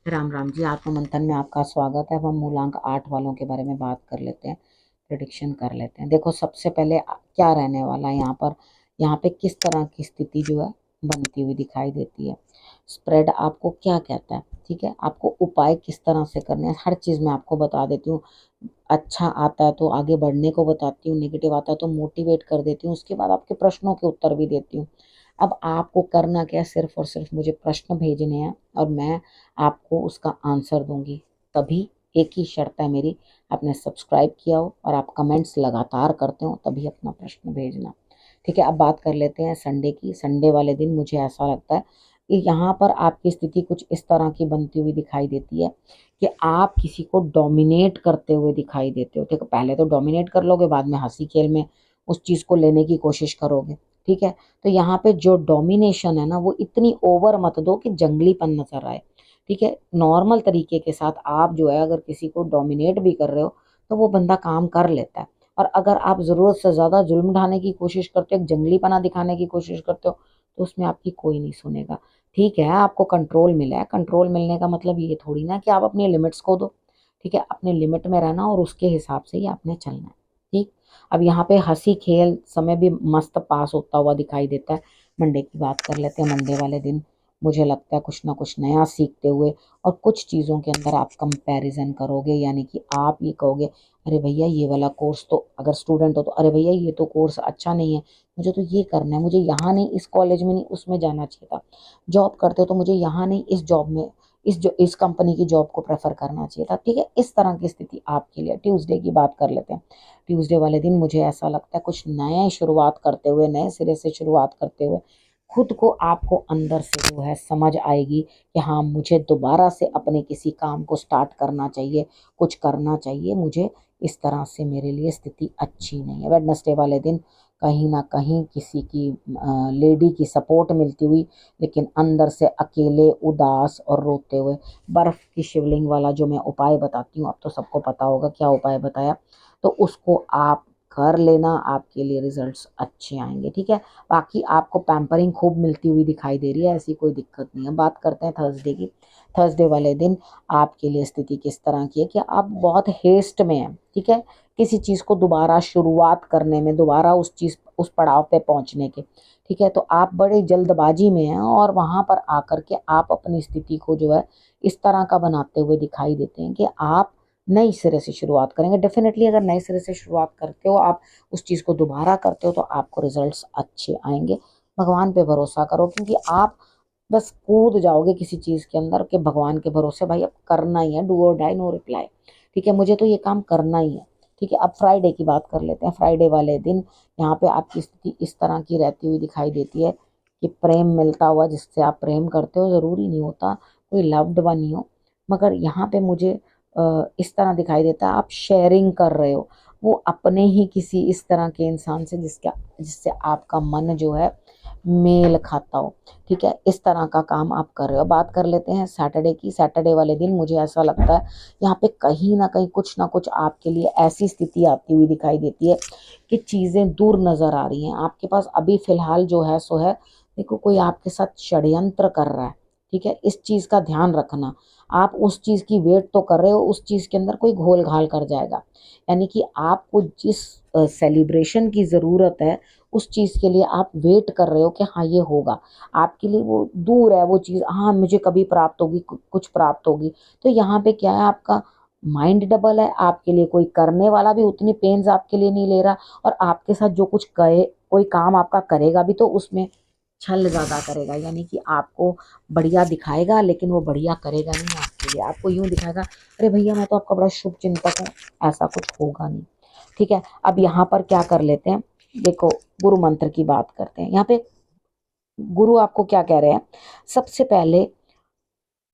राम राम जी। आत्म मंथन में आपका स्वागत है। अब हम मूलांक 8 वालों के बारे में बात कर लेते हैं, प्रिडिक्शन कर लेते हैं। देखो, सबसे पहले क्या रहने वाला है यहाँ पे किस तरह की स्थिति जो है बनती हुई दिखाई देती है। स्प्रेड आपको क्या कहता है, ठीक है। आपको उपाय किस तरह से करने हैं, हर चीज़ मैं आपको बता देती हूँ। अच्छा आता है तो आगे बढ़ने को बताती हूँ, नेगेटिव आता है तो मोटिवेट कर देती हूँ, उसके बाद आपके प्रश्नों के उत्तर भी देती हूँ। अब आपको करना क्या है, सिर्फ और सिर्फ मुझे प्रश्न भेजने हैं और मैं आपको उसका आंसर दूंगी। तभी, एक ही शर्त है मेरी, आपने सब्सक्राइब किया हो और आप कमेंट्स लगातार करते हो, तभी अपना प्रश्न भेजना। ठीक है, अब बात कर लेते हैं संडे की। संडे वाले दिन मुझे ऐसा लगता है कि यहाँ पर आपकी स्थिति कुछ इस तरह की बनती हुई दिखाई देती है कि आप किसी को डोमिनेट करते हुए दिखाई देते हो। ठीक है, पहले तो डोमिनेट कर लोगे, बाद में हंसी खेल में उस चीज़ को लेने की कोशिश करोगे। ठीक है, तो यहाँ पे जो डोमिनेशन है ना, वो इतनी ओवर मत दो कि जंगलीपन नजर आए। ठीक है, नॉर्मल तरीके के साथ आप जो है अगर किसी को डोमिनेट भी कर रहे हो तो वो बंदा काम कर लेता है। और अगर आप ज़रूरत से ज़्यादा जुल्म ढाने की कोशिश करते हो, जंगलीपना दिखाने की कोशिश करते हो, तो उसमें आपकी कोई नहीं सुनेगा। ठीक है, आपको कंट्रोल मिला है। कंट्रोल मिलने का मतलब ये थोड़ी ना कि आप अपनी लिमिट्स को दो। ठीक है, अपने लिमिट में रहना और उसके हिसाब से ही आपने चलना है। ठीक, अब यहाँ पे हंसी खेल समय भी मस्त पास होता हुआ दिखाई देता है। मंडे की बात कर लेते हैं। मंडे वाले दिन मुझे लगता है कुछ ना कुछ नया सीखते हुए और कुछ चीज़ों के अंदर आप कंपैरिजन करोगे, यानी कि आप ये कहोगे, अरे भैया ये वाला कोर्स तो, अगर स्टूडेंट हो तो, अरे भैया ये तो कोर्स अच्छा नहीं है, मुझे तो ये करना है, मुझे यहाँ नहीं, इस कॉलेज में नहीं, उसमें जाना चाहिए था। जॉब करते हो तो मुझे यहाँ नहीं, इस जॉब में, इस कंपनी की जॉब को प्रेफर करना चाहिए था। ठीक है, इस तरह की स्थिति आपके लिए। ट्यूसडे की बात कर लेते हैं। ट्यूसडे वाले दिन मुझे ऐसा लगता है कुछ नया शुरुआत करते हुए, नए सिरे से शुरुआत करते हुए खुद को, आपको अंदर से जो है समझ आएगी कि हाँ, मुझे दोबारा से अपने किसी काम को स्टार्ट करना चाहिए, कुछ करना चाहिए मुझे। इस तरह से मेरे लिए स्थिति अच्छी नहीं है। वेडनेसडे वाले दिन कहीं ना कहीं किसी की लेडी की सपोर्ट मिलती हुई, लेकिन अंदर से अकेले, उदास और रोते हुए। बर्फ की शिवलिंग वाला जो मैं उपाय बताती हूँ, अब तो सबको पता होगा क्या उपाय बताया, तो उसको आप कर लेना, आपके लिए रिजल्ट्स अच्छे आएंगे। ठीक है, बाकी आपको पैम्परिंग खूब मिलती हुई दिखाई दे रही है, ऐसी कोई दिक्कत नहीं है। बात करते हैं थर्सडे की। थर्सडे वाले दिन आपके लिए स्थिति किस तरह की है कि आप बहुत हेस्ट में हैं। ठीक है, किसी चीज़ को दोबारा शुरुआत करने में, दोबारा उस पड़ाव पे पहुंचने के, ठीक है, तो आप बड़े जल्दबाजी में हैं और वहां पर आकर के आप अपनी स्थिति को जो है इस तरह का बनाते हुए दिखाई देते हैं कि आप नई सिरे से शुरुआत करेंगे। डेफिनेटली अगर नए सिरे से शुरुआत करते हो, आप उस चीज़ को दोबारा करते हो, तो आपको रिजल्ट्स अच्छे आएंगे। भगवान पे भरोसा करो, क्योंकि आप बस कूद जाओगे किसी चीज़ के अंदर के भगवान के भरोसे, भाई अब करना ही है, डू और डाई, नो रिप्लाई। ठीक है, मुझे तो ये काम करना ही है। ठीक है, अब फ्राइडे की बात कर लेते हैं। फ्राइडे वाले दिन यहाँ पे आपकी स्थिति इस तरह की रहती हुई दिखाई देती है कि प्रेम मिलता हुआ, जिससे आप प्रेम करते हो, ज़रूरी नहीं होता कोई लव्ड वन ही हो, मगर यहाँ पे मुझे इस तरह दिखाई देता है आप शेयरिंग कर रहे हो, वो अपने ही किसी इस तरह के इंसान से जिससे आपका मन जो है मेल खाता हो। ठीक है, इस तरह का काम आप कर रहे हो। बात कर लेते हैं सैटरडे की। सैटरडे वाले दिन मुझे ऐसा लगता है यहाँ पे कहीं ना कुछ आपके लिए ऐसी स्थिति आती हुई दिखाई देती है कि चीज़ें दूर नजर आ रही हैं आपके पास। अभी फिलहाल जो है सो है, देखो कोई आपके साथ षड्यंत्र कर रहा है। ठीक है, इस चीज़ का ध्यान रखना। आप उस चीज़ की वेट तो कर रहे हो, उस चीज़ के अंदर कोई घोल घाल कर जाएगा। यानी कि आपको जिस सेलिब्रेशन की ज़रूरत है, उस चीज़ के लिए आप वेट कर रहे हो कि हाँ ये होगा, आपके लिए वो दूर है वो चीज़, हाँ मुझे कभी प्राप्त होगी, कुछ प्राप्त होगी। तो यहाँ पे क्या है, आपका माइंड डबल है, आपके लिए कोई करने वाला भी उतनी पेन्स आपके लिए नहीं ले रहा, और आपके साथ जो कुछ कहे, कोई काम आपका करेगा भी तो उसमें छल ज्यादा करेगा। यानी कि आपको बढ़िया दिखाएगा, लेकिन वो बढ़िया करेगा नहीं आपके लिए। आपको यूं दिखाएगा, अरे भैया मैं तो आपका बड़ा शुभ चिंतक हूँ, ऐसा कुछ होगा नहीं। ठीक है, अब यहाँ पर क्या कर लेते हैं, देखो गुरु मंत्र की बात करते हैं। यहाँ पे गुरु आपको क्या कह रहे हैं, सबसे पहले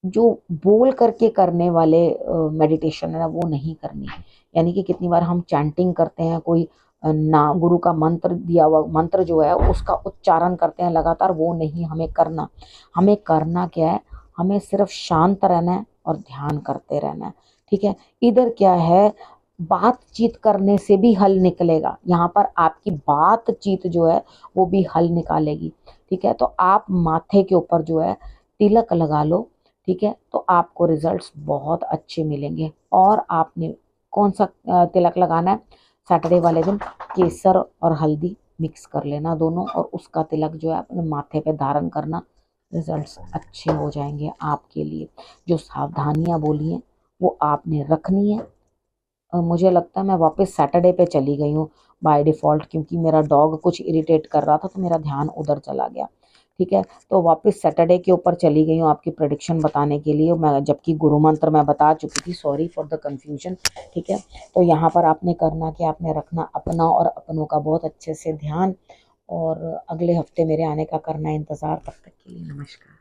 जो बोल करके करने वाले मेडिटेशन है ना, वो नहीं करनी है। यानी कि कितनी बार हम चैंटिंग करते हैं, कोई ना गुरु का मंत्र दिया हुआ मंत्र जो है उसका उच्चारण करते हैं लगातार, वो नहीं हमें करना। हमें करना क्या है, हमें सिर्फ शांत रहना है और ध्यान करते रहना है। ठीक है, इधर क्या है, बातचीत करने से भी हल निकलेगा। यहाँ पर आपकी बातचीत जो है वो भी हल निकालेगी। ठीक है, तो आप माथे के ऊपर जो है तिलक लगा लो। ठीक है, तो आपको रिजल्ट्स बहुत अच्छे मिलेंगे। और आपने कौन सा तिलक लगाना है, सैटरडे वाले दिन केसर और हल्दी मिक्स कर लेना दोनों, और उसका तिलक जो है अपने माथे पे धारण करना। रिजल्ट्स अच्छे हो जाएंगे आपके लिए। जो सावधानियां बोली हैं वो आपने रखनी है। मुझे लगता है मैं वापस सैटरडे पे चली गई हूँ बाय डिफ़ॉल्ट, क्योंकि मेरा डॉग कुछ इरिटेट कर रहा था तो मेरा ध्यान उधर चला गया। ठीक है, तो वापस सैटरडे के ऊपर चली गई हूँ आपकी प्रेडिक्शन बताने के लिए, मैं जबकि गुरु मंत्र मैं बता चुकी थी, सॉरी फॉर द कन्फ्यूजन। ठीक है, तो यहाँ पर आपने करना कि आपने रखना अपना और अपनों का बहुत अच्छे से ध्यान, और अगले हफ्ते मेरे आने का करना इंतज़ार। तब तक के लिए नमस्कार।